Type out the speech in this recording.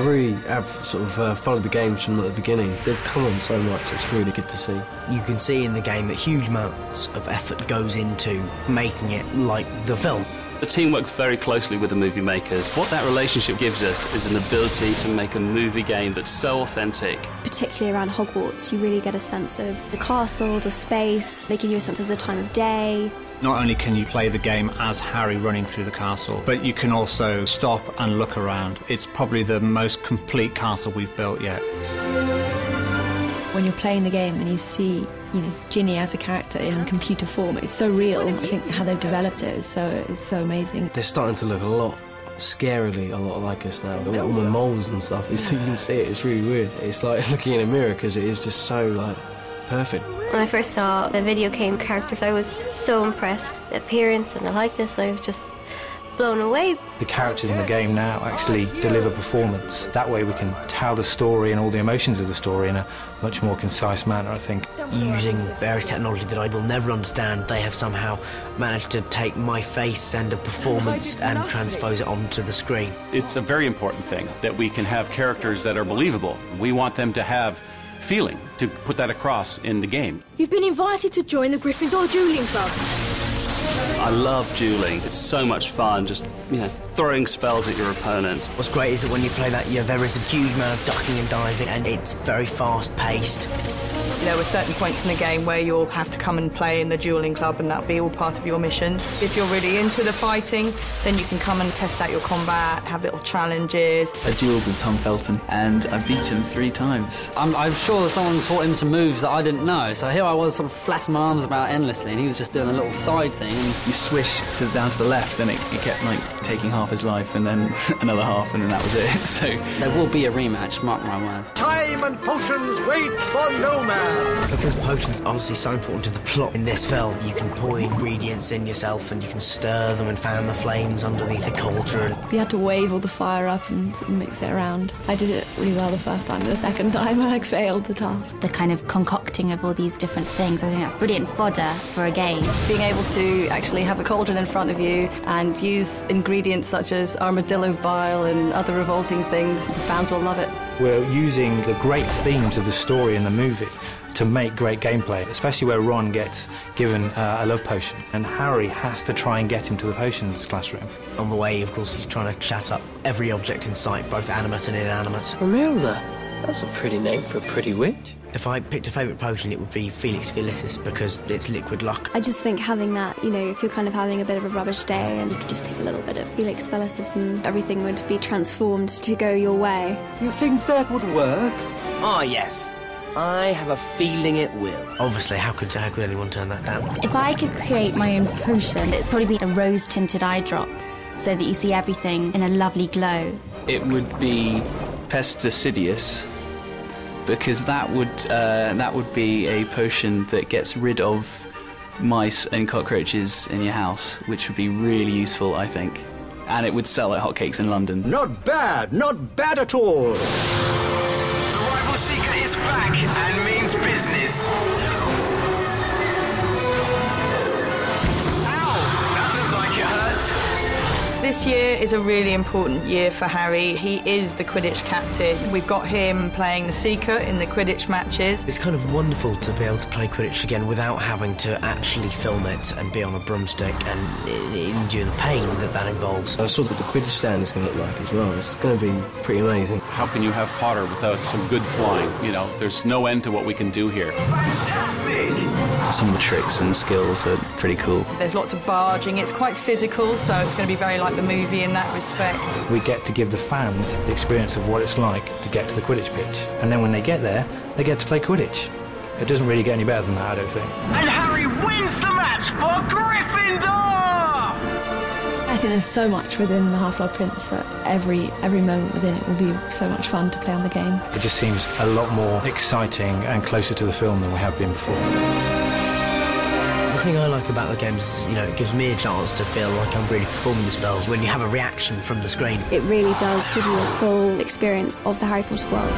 really have sort of followed the games from the beginning. They've come on so much, it's really good to see. You can see in the game that huge amounts of effort goes into making it like the film. The team works very closely with the movie makers. What that relationship gives us is an ability to make a movie game that's so authentic. Particularly around Hogwarts, you really get a sense of the castle, the space. They give you a sense of the time of day. Not only can you play the game as Harry running through the castle, but you can also stop and look around. It's probably the most complete castle we've built yet. When you're playing the game and you see, Ginny as a character in computer form, it's so real. I think how they've developed it is so amazing. They're starting to look a lot scarily, a lot like us now. All the moles and stuff, so you can see it, it's really weird. It's like looking in a mirror because it is just so, perfect. When I first saw the Videogame characters, I was so impressed. The appearance and the likeness, I was just blown away. The characters in the game now actually deliver performance. That way we can tell the story and all the emotions of the story in a much more concise manner, I think. Using various technology that I will never understand, they have somehow managed to take my face and a performance and transpose it onto the screen. It's a very important thing that we can have characters that are believable. We want them to have feeling, to put that across in the game. You've been invited to join the Gryffindor Dueling Club. I love dueling. It's so much fun, just, throwing spells at your opponents. What's great is that when you play that, there is a huge amount of ducking and diving, and it's very fast-paced. There were certain points in the game where you'll have to come and play in the dueling club, and that'll be all part of your missions. If you're really into the fighting, then you can come and test out your combat, have little challenges. I duelled with Tom Felton, and I beat him 3 times. I'm sure that someone taught him some moves that I didn't know, so here I was sort of flapping my arms about endlessly, and he was just doing a little side thing. You swish down to the left, and it kept, taking half his life, and then another half, and then that was it. So there will be a rematch, mark my words. Time and potions wait for no man. Because potions are obviously so important to the plot in this film, you can pour the ingredients in yourself and you can stir them and fan the flames underneath a cauldron. We had to wave all the fire up and mix it around. I did it really well the first time, but the second time I failed the task. The kind of concocting of all these different things, I think that's brilliant fodder for a game. Being able to actually have a cauldron in front of you and use ingredients such as armadillo bile and other revolting things, the fans will love it. We're using the great themes of the story in the movie to make great gameplay, especially where Ron gets given a love potion and Harry has to try and get him to the potions classroom. On the way, of course, he's trying to chat up every object in sight, both animate and inanimate. Romilda, that's a pretty name for a pretty witch. If I picked a favourite potion, it would be Felix Felicis, because it's liquid luck. I just think having that, if you're kind of having a bit of a rubbish day and you could just take a little bit of Felix Felicis and everything would be transformed to go your way. You think that would work? Ah, yes. I have a feeling it will. Obviously, how could anyone turn that down? If I could create my own potion, it'd probably be a rose-tinted eye drop, so that you see everything in a lovely glow. It would be Pesticidious, because that would be a potion that gets rid of mice and cockroaches in your house, which would be really useful, I think. And it would sell like hotcakes in London. Not bad at all. The Rival Seeker is back and means business. Ow! That looked like it hurt. This year is a really important year for Harry. He is the Quidditch captain. We've got him playing the Seeker in the Quidditch matches. It's kind of wonderful to be able to play Quidditch again without having to actually film it and be on a broomstick and endure the pain that involves. I saw what the Quidditch stand is going to look like as well. It's going to be pretty amazing. How can you have Potter without some good flying? There's no end to what we can do here. Fantastic! Some of the tricks and skills are pretty cool. There's lots of barging. It's quite physical, so it's going to be very like the movie in that respect. We get to give the fans the experience of what it's like to get to the Quidditch pitch. And then when they get there, they get to play Quidditch. It doesn't really get any better than that, I don't think. And Harry wins the match for Gryffindor! I think there's so much within the Half-Blood Prince that every moment within it will be so much fun to play on the game. It just seems a lot more exciting and closer to the film than we have been before. The thing I like about the games is, it gives me a chance to feel like I'm really performing the spells when you have a reaction from the screen. It really does give you a full experience of the Harry Potter world.